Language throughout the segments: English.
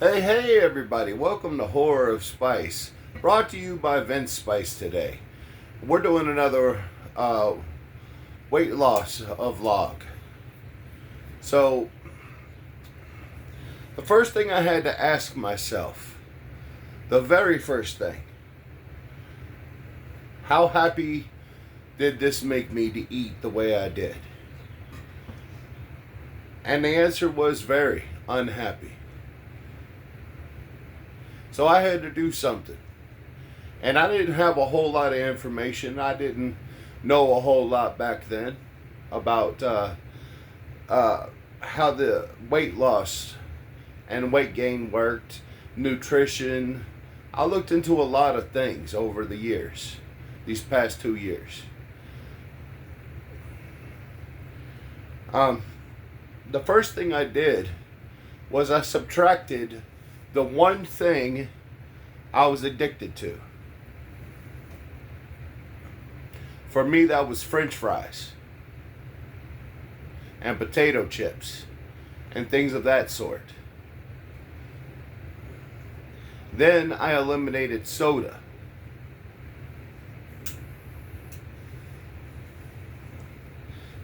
Hey, everybody. Welcome to Horror of Spice. Brought to you by Vince Spice today. We're doing another weight loss vlog. So, the first thing I had to ask myself, the very first thing, how happy did this make me to eat the way I did? And the answer was very unhappy. So I had to do something. And I didn't have a whole lot of information. I didn't know a whole lot back then about how the weight loss and weight gain worked, nutrition. I looked into a lot of things over the years, these past 2 years. The first thing I did was I subtracted the one thing I was addicted to. For me, that was French fries and potato chips and things of that sort. Then I eliminated soda.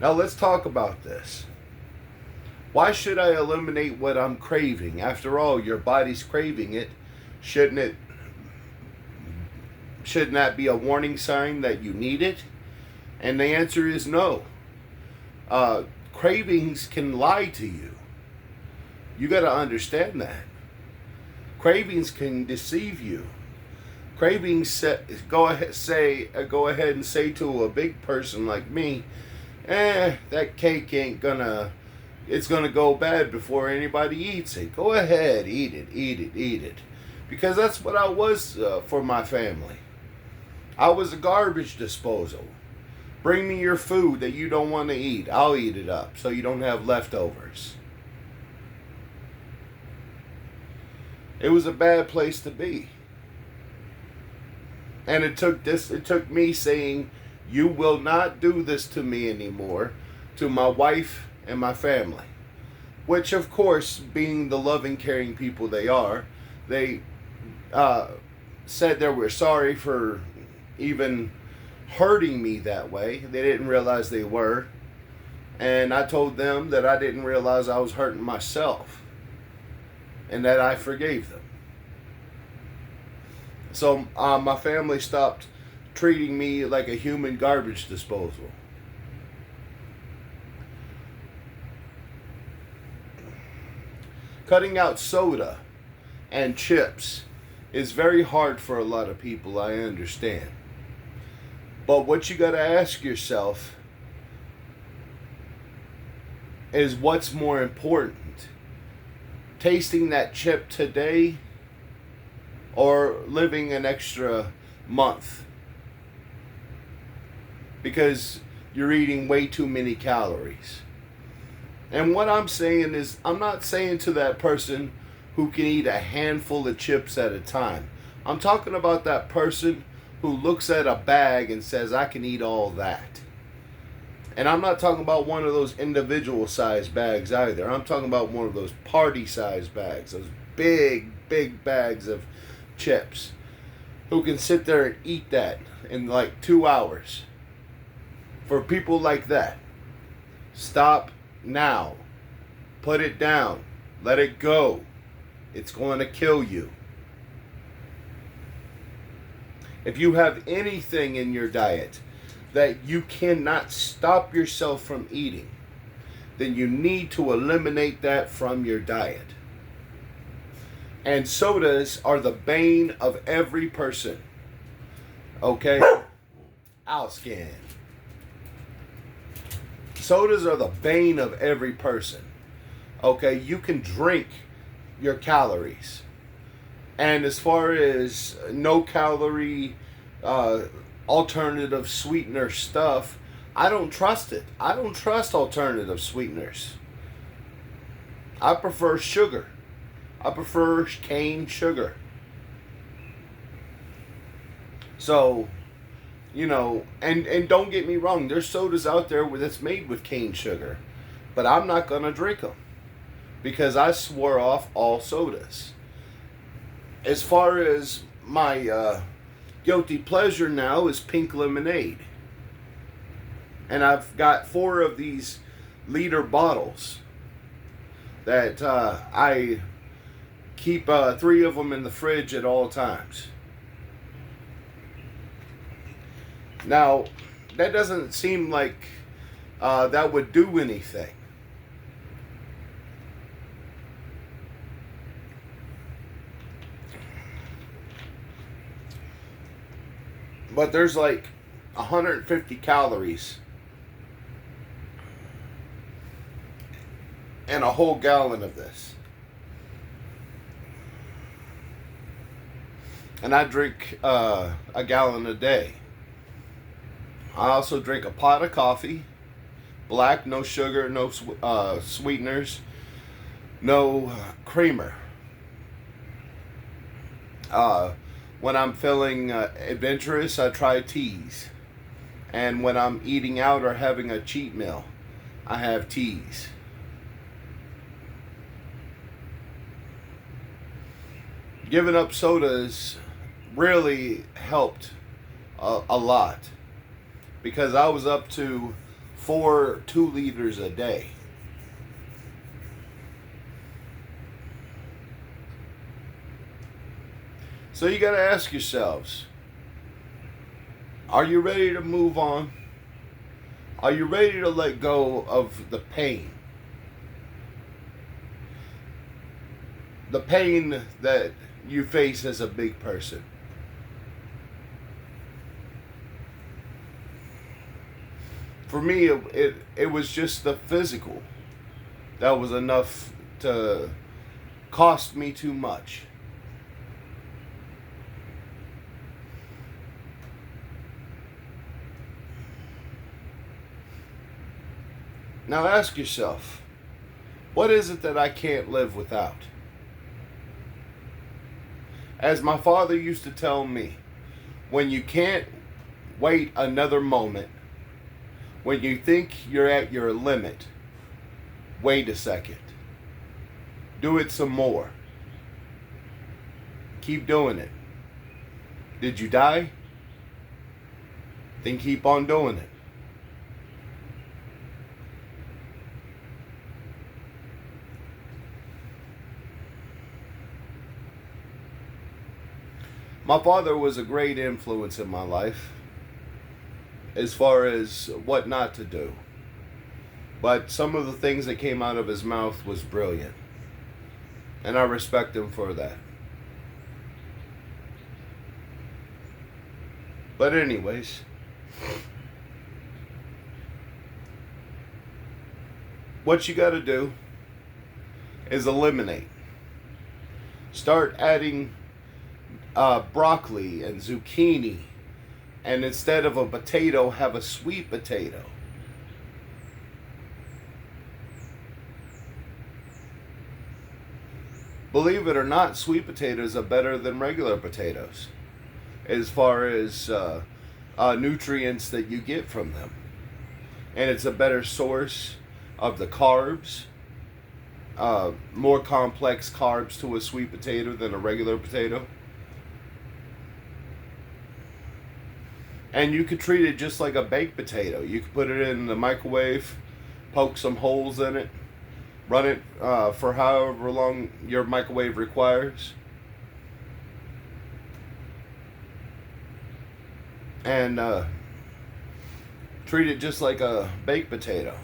Now let's talk about this. Why should I eliminate what I'm craving? After all, your body's craving it. Shouldn't that be a warning sign that you need it? And the answer is no. Cravings can lie to you. You got to understand that. Cravings can deceive you. Cravings go ahead and say to a big person like me, that cake ain't gonna. It's going to go bad before anybody eats it. Go ahead, eat it. Because that's what I was for my family. I was a garbage disposal. Bring me your food that you don't want to eat. I'll eat it up so you don't have leftovers. It was a bad place to be. And it took me saying, you will not do this to me anymore, to my wife and my family, which of course, being the loving, caring people they are, they said they were sorry for even hurting me that way. They didn't realize they were, and I told them that I didn't realize I was hurting myself and that I forgave them. So my family stopped treating me like a human garbage disposal. Cutting out soda and chips is very hard for a lot of people, I understand. But what you got to ask yourself is what's more important? Tasting that chip today or living an extra month? Because you're eating way too many calories. And what I'm saying is, I'm not saying to that person who can eat a handful of chips at a time. I'm talking about that person who looks at a bag and says, I can eat all that. And I'm not talking about one of those individual size bags either. I'm talking about one of those party size bags, those big bags of chips, who can sit there and eat that in like 2 hours. For people like that, stop now. Put it down. Let it go. It's going to kill you. If you have anything in your diet that you cannot stop yourself from eating, then you need to eliminate that from your diet. And sodas are the bane of every person. Okay? I'll scan. Sodas are the bane of every person. Okay, you can drink your calories. And as far as no calorie alternative sweetener stuff, I don't trust it. I don't trust alternative sweeteners. I prefer sugar. I prefer cane sugar. So, you know, and don't get me wrong, there's sodas out there that's made with cane sugar, but I'm not going to drink them because I swore off all sodas. As far as my guilty pleasure now is pink lemonade. And I've got 4 of these liter bottles that I keep 3 of them in the fridge at all times. Now, that doesn't seem like that would do anything. But there's like 150 calories in a whole gallon of this. And I drink a gallon a day. I also drink a pot of coffee, black, no sugar, no sweeteners, no creamer. When I'm feeling adventurous, I try teas. And when I'm eating out or having a cheat meal, I have teas. Giving up sodas really helped a lot, because I was up to 2 liters a day. So you got to ask yourselves, are you ready to move on? Are you ready to let go of the pain? The pain that you face as a big person. For me, it was just the physical that was enough to cost me too much. Now ask yourself, what is it that I can't live without? As my father used to tell me, when you can't wait another moment, when you think you're at your limit, wait a second. Do it some more. Keep doing it. Did you die? Then keep on doing it. My father was a great influence in my life as far as what not to do. But some of the things that came out of his mouth was brilliant. And I respect him for that. But anyways, what you got to do is eliminate. Start adding broccoli and zucchini, and instead of a potato, have a sweet potato. Believe it or not, sweet potatoes are better than regular potatoes as far as nutrients that you get from them, and it's a better source of the carbs, more complex carbs to a sweet potato than a regular potato. And you could treat it just like a baked potato. You could put it in the microwave, poke some holes in it, run it for however long your microwave requires, and treat it just like a baked potato.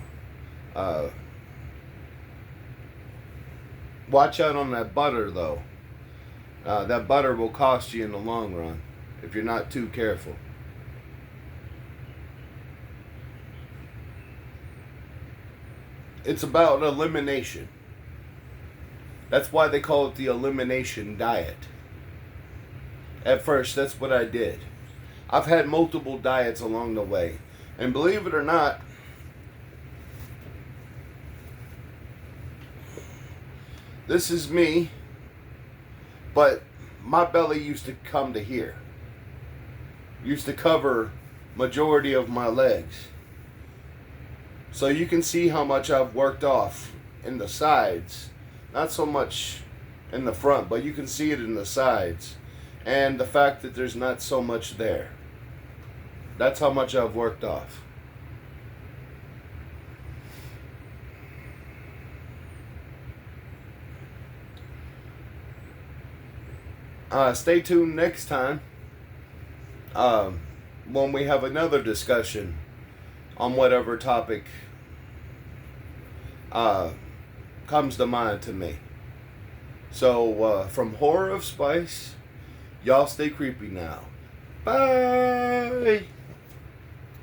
Watch out on that butter, though. That butter will cost you in the long run if you're not too careful. It's about elimination. That's why they call it the elimination diet. At first, that's what I did. I've had multiple diets along the way. And believe it or not, this is me, but my belly used to come to here. Used to cover majority of my legs. So you can see how much I've worked off in the sides. Not so much in the front, but you can see it in the sides. And the fact that there's not so much there. That's how much I've worked off. Stay tuned next time when we have another discussion on whatever topic comes to mind to me. So, from Horror of Spice, y'all stay creepy now. Bye!